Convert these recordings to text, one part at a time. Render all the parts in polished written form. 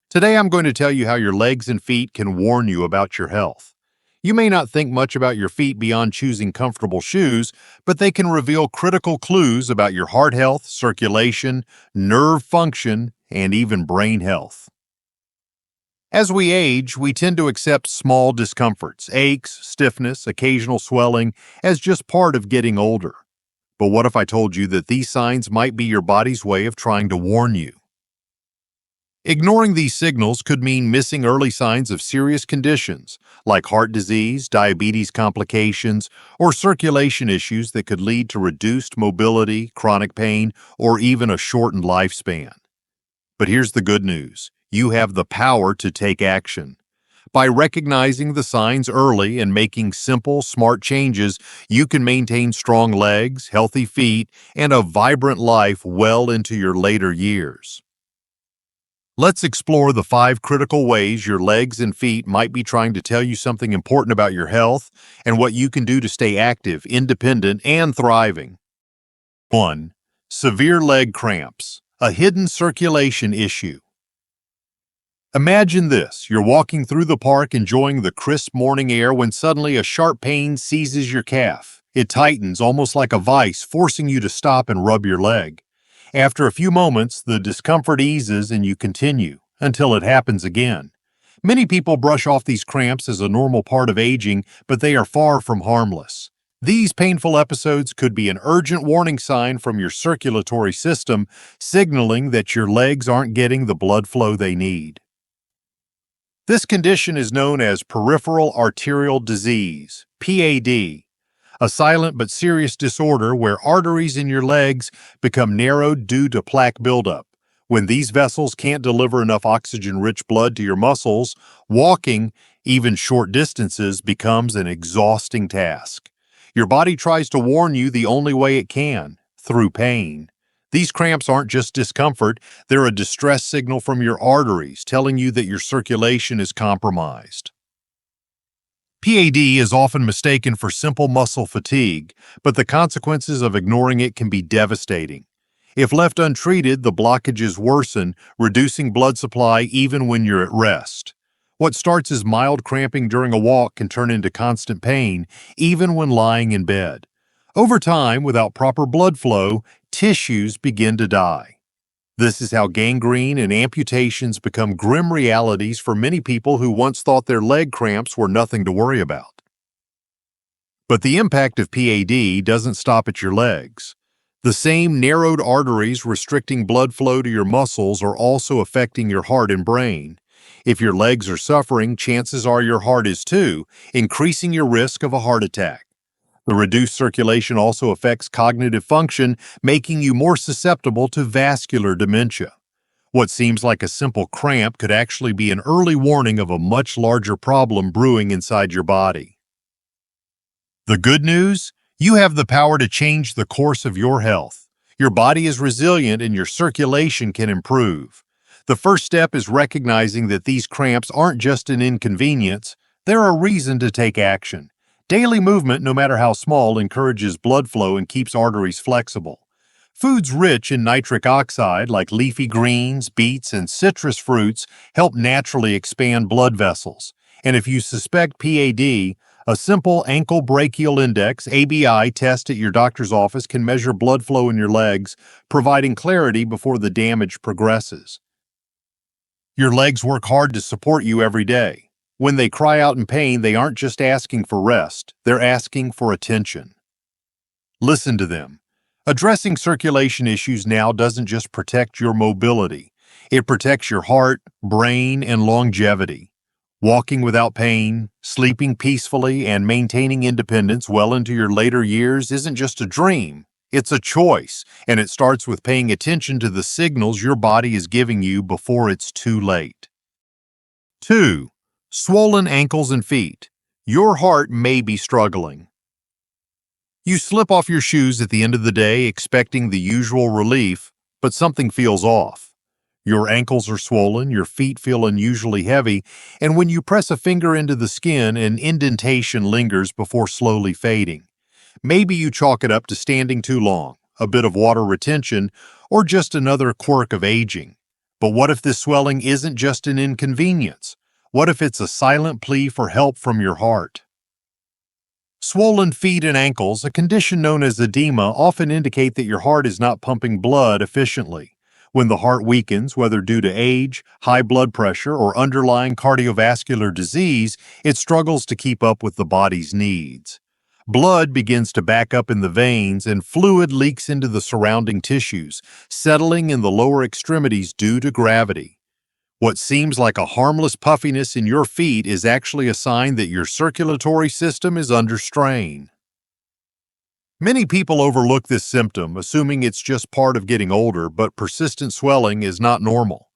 Today I'm going to tell you how your legs and feet can warn you about your health. You may not think much about your feet beyond choosing comfortable shoes, but they can reveal critical clues about your heart health, circulation, nerve function, and even brain health. As we age, we tend to accept small discomforts, aches, stiffness, occasional swelling, as just part of getting older. But what if I told you that these signs might be your body's way of trying to warn you? Ignoring these signals could mean missing early signs of serious conditions like heart disease, diabetes complications, or circulation issues that could lead to reduced mobility, chronic pain, or even a shortened lifespan. But here's the good news. You have the power to take action. By recognizing the signs early and making simple, smart changes, you can maintain strong legs, healthy feet, and a vibrant life well into your later years. Let's explore the 5 critical ways your legs and feet might be trying to tell you something important about your health and what you can do to stay active, independent, and thriving. 1. Severe leg cramps, a hidden circulation issue. Imagine this. You're walking through the park enjoying the crisp morning air when suddenly a sharp pain seizes your calf. It tightens almost like a vice, forcing you to stop and rub your leg. After a few moments, the discomfort eases and you continue until it happens again. Many people brush off these cramps as a normal part of aging, but they are far from harmless. These painful episodes could be an urgent warning sign from your circulatory system, signaling that your legs aren't getting the blood flow they need. This condition is known as peripheral arterial disease, PAD. A silent but serious disorder where arteries in your legs become narrowed due to plaque buildup. When these vessels can't deliver enough oxygen-rich blood to your muscles, walking, even short distances, becomes an exhausting task. Your body tries to warn you the only way it can, through pain. These cramps aren't just discomfort, they're a distress signal from your arteries telling you that your circulation is compromised. PAD is often mistaken for simple muscle fatigue, but the consequences of ignoring it can be devastating. If left untreated, the blockages worsen, reducing blood supply even when you're at rest. What starts as mild cramping during a walk can turn into constant pain, even when lying in bed. Over time, without proper blood flow, tissues begin to die. This is how gangrene and amputations become grim realities for many people who once thought their leg cramps were nothing to worry about. But the impact of PAD doesn't stop at your legs. The same narrowed arteries restricting blood flow to your muscles are also affecting your heart and brain. If your legs are suffering, chances are your heart is too, increasing your risk of a heart attack. The reduced circulation also affects cognitive function, making you more susceptible to vascular dementia. What seems like a simple cramp could actually be an early warning of a much larger problem brewing inside your body. The good news? You have the power to change the course of your health. Your body is resilient and your circulation can improve. The first step is recognizing that these cramps aren't just an inconvenience, they're a reason to take action. Daily movement, no matter how small, encourages blood flow and keeps arteries flexible. Foods rich in nitric oxide, like leafy greens, beets, and citrus fruits, help naturally expand blood vessels. And if you suspect PAD, a simple ankle brachial index (ABI) test at your doctor's office can measure blood flow in your legs, providing clarity before the damage progresses. Your legs work hard to support you every day. When they cry out in pain, they aren't just asking for rest, they're asking for attention. Listen to them. Addressing circulation issues now doesn't just protect your mobility, it protects your heart, brain, and longevity. Walking without pain, sleeping peacefully, and maintaining independence well into your later years isn't just a dream, it's a choice, and it starts with paying attention to the signals your body is giving you before it's too late. 2. Swollen ankles and feet. Your heart may be struggling. You slip off your shoes at the end of the day expecting the usual relief, but something feels off. Your ankles are swollen, your feet feel unusually heavy, and when you press a finger into the skin, an indentation lingers before slowly fading. Maybe you chalk it up to standing too long, a bit of water retention, or just another quirk of aging. But what if this swelling isn't just an inconvenience? What if it's a silent plea for help from your heart? Swollen feet and ankles, a condition known as edema, often indicate that your heart is not pumping blood efficiently. When the heart weakens, whether due to age, high blood pressure, or underlying cardiovascular disease, it struggles to keep up with the body's needs. Blood begins to back up in the veins and fluid leaks into the surrounding tissues, settling in the lower extremities due to gravity. What seems like a harmless puffiness in your feet is actually a sign that your circulatory system is under strain. Many people overlook this symptom, assuming it's just part of getting older, but persistent swelling is not normal.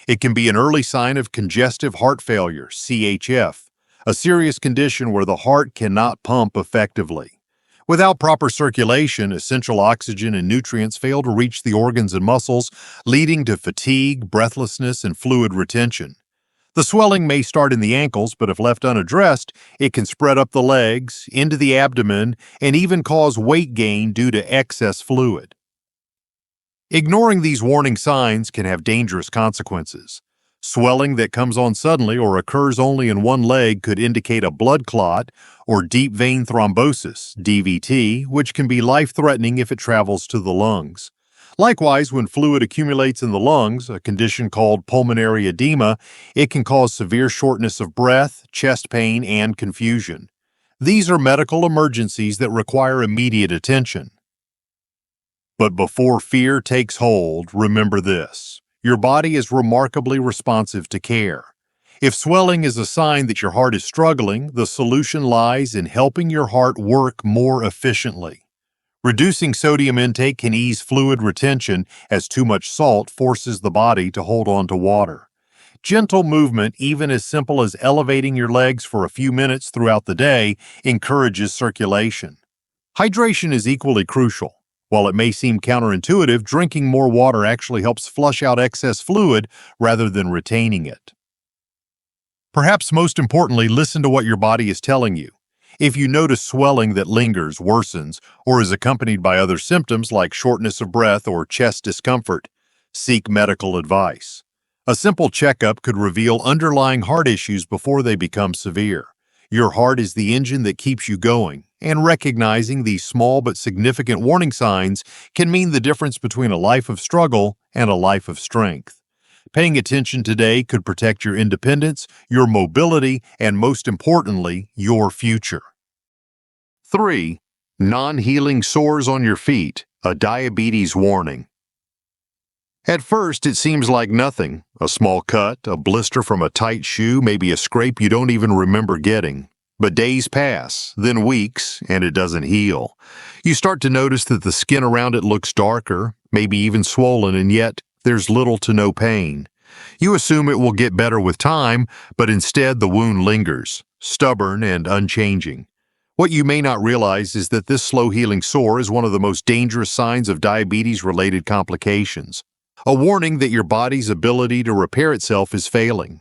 It can be an early sign of congestive heart failure, CHF, a serious condition where the heart cannot pump effectively. Without proper circulation, essential oxygen and nutrients fail to reach the organs and muscles, leading to fatigue, breathlessness, and fluid retention. The swelling may start in the ankles, but if left unaddressed, it can spread up the legs, into the abdomen, and even cause weight gain due to excess fluid. Ignoring these warning signs can have dangerous consequences. Swelling that comes on suddenly or occurs only in one leg could indicate a blood clot or deep vein thrombosis, DVT, which can be life-threatening if it travels to the lungs. Likewise, when fluid accumulates in the lungs, a condition called pulmonary edema, it can cause severe shortness of breath, chest pain, and confusion. These are medical emergencies that require immediate attention. But before fear takes hold, remember this. Your body is remarkably responsive to care. If swelling is a sign that your heart is struggling, the solution lies in helping your heart work more efficiently. Reducing sodium intake can ease fluid retention as too much salt forces the body to hold on to water. Gentle movement, even as simple as elevating your legs for a few minutes throughout the day, encourages circulation. Hydration is equally crucial. While it may seem counterintuitive, drinking more water actually helps flush out excess fluid rather than retaining it. Perhaps most importantly, listen to what your body is telling you. If you notice swelling that lingers, worsens, or is accompanied by other symptoms like shortness of breath or chest discomfort, seek medical advice. A simple checkup could reveal underlying heart issues before they become severe. Your heart is the engine that keeps you going, and recognizing these small but significant warning signs can mean the difference between a life of struggle and a life of strength. Paying attention today could protect your independence, your mobility, and most importantly, your future. 3. Non-healing sores on your feet, a diabetes warning. At first, it seems like nothing. A small cut, a blister from a tight shoe, maybe a scrape you don't even remember getting. But days pass, then weeks, and it doesn't heal. You start to notice that the skin around it looks darker, maybe even swollen, and yet there's little to no pain. You assume it will get better with time, but instead the wound lingers, stubborn and unchanging. What you may not realize is that this slow-healing sore is one of the most dangerous signs of diabetes-related complications, a warning that your body's ability to repair itself is failing.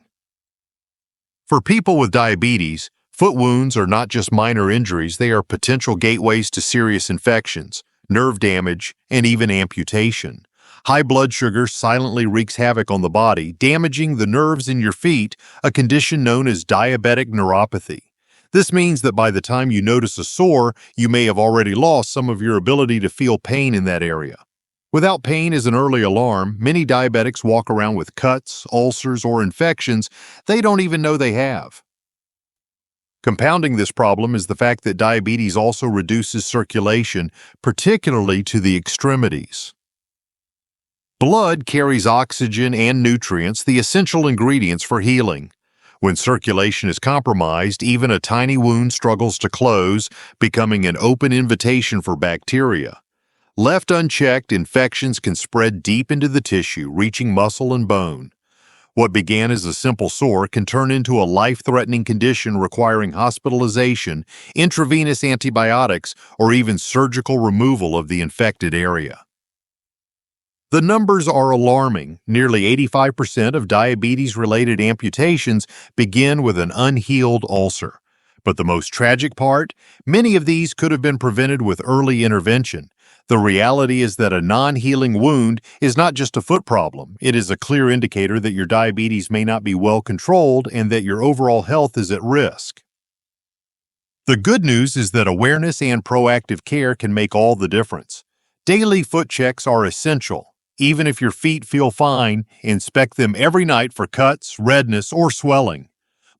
For people with diabetes, foot wounds are not just minor injuries, they are potential gateways to serious infections, nerve damage, and even amputation. High blood sugar silently wreaks havoc on the body, damaging the nerves in your feet, a condition known as diabetic neuropathy. This means that by the time you notice a sore, you may have already lost some of your ability to feel pain in that area. Without pain as an early alarm, many diabetics walk around with cuts, ulcers, or infections they don't even know they have. Compounding this problem is the fact that diabetes also reduces circulation, particularly to the extremities. Blood carries oxygen and nutrients, the essential ingredients for healing. When circulation is compromised, even a tiny wound struggles to close, becoming an open invitation for bacteria. Left unchecked, infections can spread deep into the tissue, reaching muscle and bone. What began as a simple sore can turn into a life-threatening condition requiring hospitalization, intravenous antibiotics, or even surgical removal of the infected area. The numbers are alarming. Nearly 85% of diabetes-related amputations begin with an unhealed ulcer. But the most tragic part? Many of these could have been prevented with early intervention. The reality is that a non-healing wound is not just a foot problem. It is a clear indicator that your diabetes may not be well controlled and that your overall health is at risk. The good news is that awareness and proactive care can make all the difference. Daily foot checks are essential. Even if your feet feel fine, inspect them every night for cuts, redness, or swelling.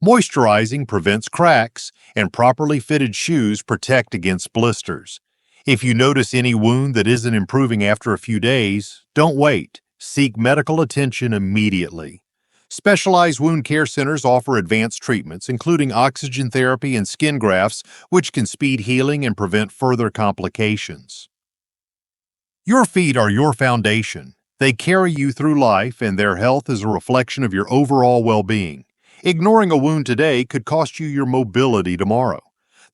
Moisturizing prevents cracks, and properly fitted shoes protect against blisters. If you notice any wound that isn't improving after a few days, don't wait. Seek medical attention immediately. Specialized wound care centers offer advanced treatments, including oxygen therapy and skin grafts, which can speed healing and prevent further complications. Your feet are your foundation. They carry you through life, and their health is a reflection of your overall well-being. Ignoring a wound today could cost you your mobility tomorrow.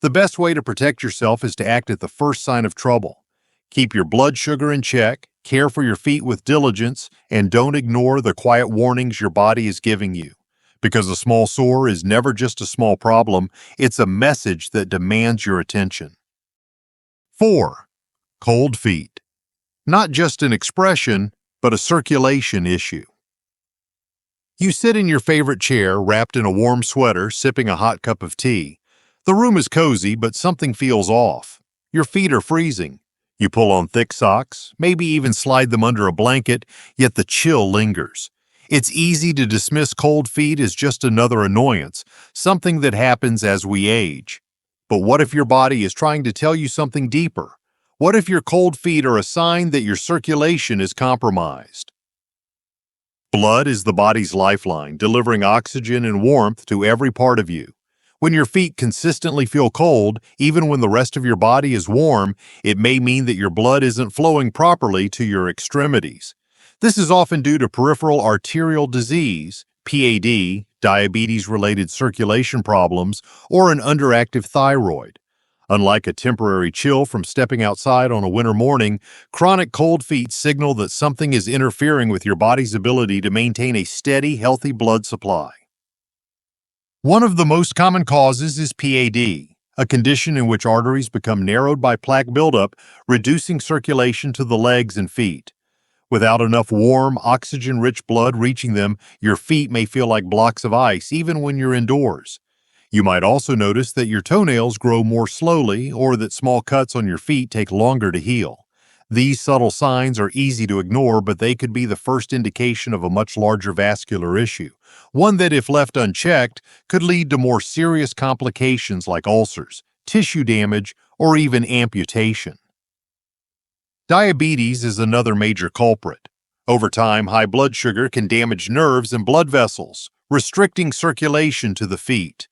The best way to protect yourself is to act at the first sign of trouble. Keep your blood sugar in check, care for your feet with diligence, and don't ignore the quiet warnings your body is giving you. Because a small sore is never just a small problem, it's a message that demands your attention. 4. Cold feet. Not just an expression, but a circulation issue. You sit in your favorite chair, wrapped in a warm sweater, sipping a hot cup of tea. The room is cozy, but something feels off. Your feet are freezing. You pull on thick socks, maybe even slide them under a blanket, yet the chill lingers. It's easy to dismiss cold feet as just another annoyance, something that happens as we age. But what if your body is trying to tell you something deeper? What if your cold feet are a sign that your circulation is compromised? Blood is the body's lifeline, delivering oxygen and warmth to every part of you. When your feet consistently feel cold, even when the rest of your body is warm, it may mean that your blood isn't flowing properly to your extremities. This is often due to peripheral arterial disease, PAD, diabetes-related circulation problems, or an underactive thyroid. Unlike a temporary chill from stepping outside on a winter morning, chronic cold feet signal that something is interfering with your body's ability to maintain a steady, healthy blood supply. One of the most common causes is PAD, a condition in which arteries become narrowed by plaque buildup, reducing circulation to the legs and feet. Without enough warm, oxygen-rich blood reaching them, your feet may feel like blocks of ice even when you're indoors. You might also notice that your toenails grow more slowly or that small cuts on your feet take longer to heal. These subtle signs are easy to ignore, but they could be the first indication of a much larger vascular issue, one that, if left unchecked, could lead to more serious complications like ulcers, tissue damage, or even amputation. Diabetes is another major culprit. Over time, high blood sugar can damage nerves and blood vessels, restricting circulation to the feet.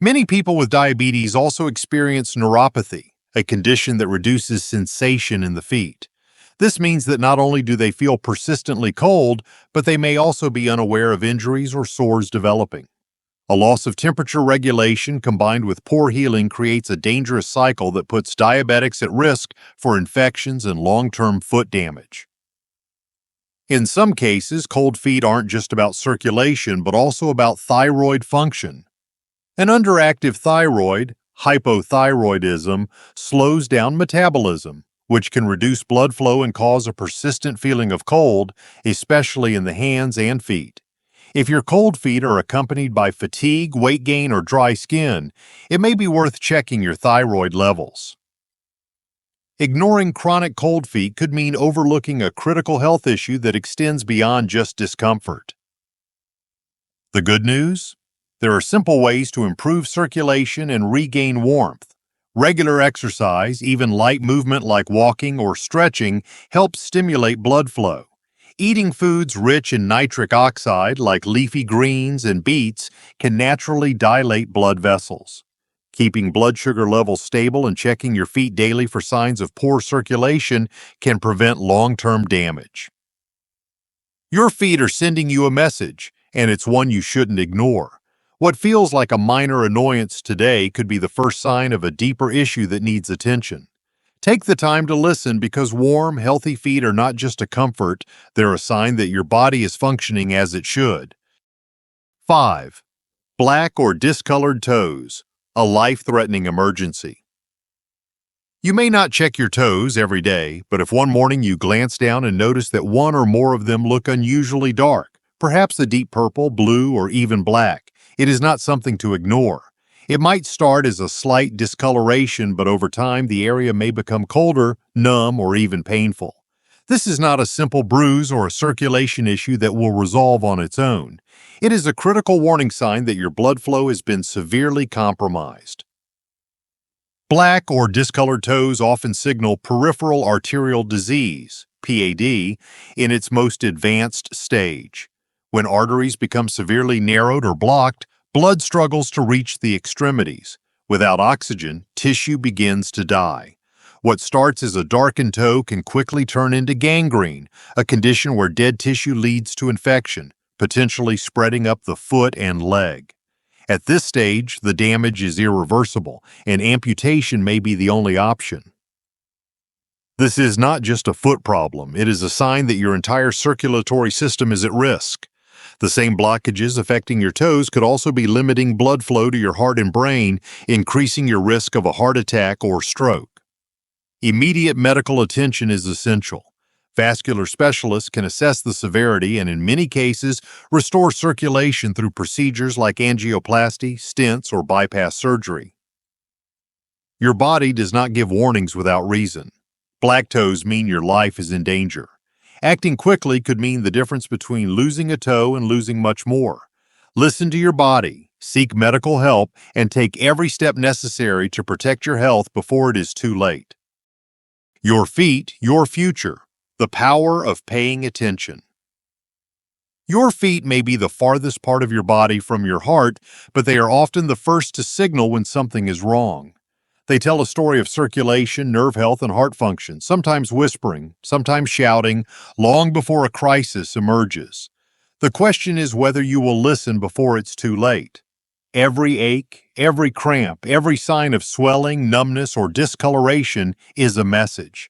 Many people with diabetes also experience neuropathy, a condition that reduces sensation in the feet. This means that not only do they feel persistently cold, but they may also be unaware of injuries or sores developing. A loss of temperature regulation combined with poor healing creates a dangerous cycle that puts diabetics at risk for infections and long-term foot damage. In some cases, cold feet aren't just about circulation, but also about thyroid function. An underactive thyroid, hypothyroidism, slows down metabolism, which can reduce blood flow and cause a persistent feeling of cold, especially in the hands and feet. If your cold feet are accompanied by fatigue, weight gain, or dry skin, it may be worth checking your thyroid levels. Ignoring chronic cold feet could mean overlooking a critical health issue that extends beyond just discomfort. The good news? There are simple ways to improve circulation and regain warmth. Regular exercise, even light movement like walking or stretching, helps stimulate blood flow. Eating foods rich in nitric oxide, like leafy greens and beets, can naturally dilate blood vessels. Keeping blood sugar levels stable and checking your feet daily for signs of poor circulation can prevent long-term damage. Your feet are sending you a message, and it's one you shouldn't ignore. What feels like a minor annoyance today could be the first sign of a deeper issue that needs attention. Take the time to listen, because warm, healthy feet are not just a comfort, they're a sign that your body is functioning as it should. 5. Black or discolored toes, a life-threatening emergency. You may not check your toes every day, but if one morning you glance down and notice that one or more of them look unusually dark, perhaps a deep purple, blue, or even black, it is not something to ignore. It might start as a slight discoloration, but over time the area may become colder, numb, or even painful. This is not a simple bruise or a circulation issue that will resolve on its own. It is a critical warning sign that your blood flow has been severely compromised. Black or discolored toes often signal peripheral arterial disease, PAD, in its most advanced stage. When arteries become severely narrowed or blocked, blood struggles to reach the extremities. Without oxygen, tissue begins to die. What starts as a darkened toe can quickly turn into gangrene, a condition where dead tissue leads to infection, potentially spreading up the foot and leg. At this stage, the damage is irreversible, and amputation may be the only option. This is not just a foot problem, it is a sign that your entire circulatory system is at risk. The same blockages affecting your toes could also be limiting blood flow to your heart and brain, increasing your risk of a heart attack or stroke. Immediate medical attention is essential. Vascular specialists can assess the severity and, in many cases, restore circulation through procedures like angioplasty, stents, or bypass surgery. Your body does not give warnings without reason. Black toes mean your life is in danger. Acting quickly could mean the difference between losing a toe and losing much more. Listen to your body, seek medical help, and take every step necessary to protect your health before it is too late. Your feet, your future. The power of paying attention. Your feet may be the farthest part of your body from your heart, but they are often the first to signal when something is wrong. They tell a story of circulation, nerve health, and heart function, sometimes whispering, sometimes shouting, long before a crisis emerges. The question is whether you will listen before it's too late. Every ache, every cramp, every sign of swelling, numbness, or discoloration is a message.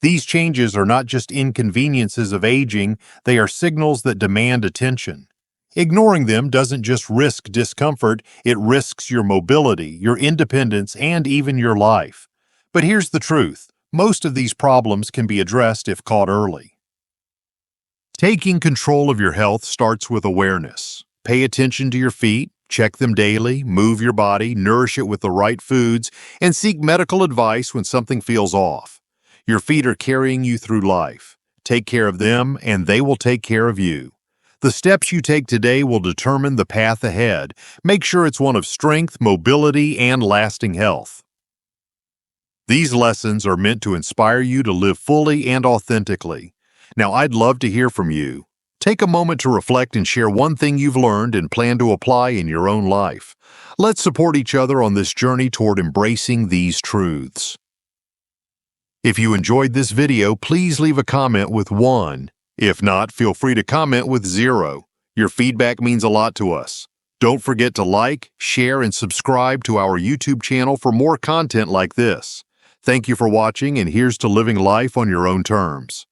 These changes are not just inconveniences of aging, they are signals that demand attention. Ignoring them doesn't just risk discomfort, it risks your mobility, your independence, and even your life. But here's the truth, most of these problems can be addressed if caught early. Taking control of your health starts with awareness. Pay attention to your feet, check them daily, move your body, nourish it with the right foods, and seek medical advice when something feels off. Your feet are carrying you through life. Take care of them, and they will take care of you. The steps you take today will determine the path ahead. Make sure it's one of strength, mobility, and lasting health. These lessons are meant to inspire you to live fully and authentically. Now, I'd love to hear from you. Take a moment to reflect and share one thing you've learned and plan to apply in your own life. Let's support each other on this journey toward embracing these truths. If you enjoyed this video, please leave a comment with 1. If not, feel free to comment with 0. Your feedback means a lot to us. Don't forget to like, share, and subscribe to our YouTube channel for more content like this. Thank you for watching, and here's to living life on your own terms.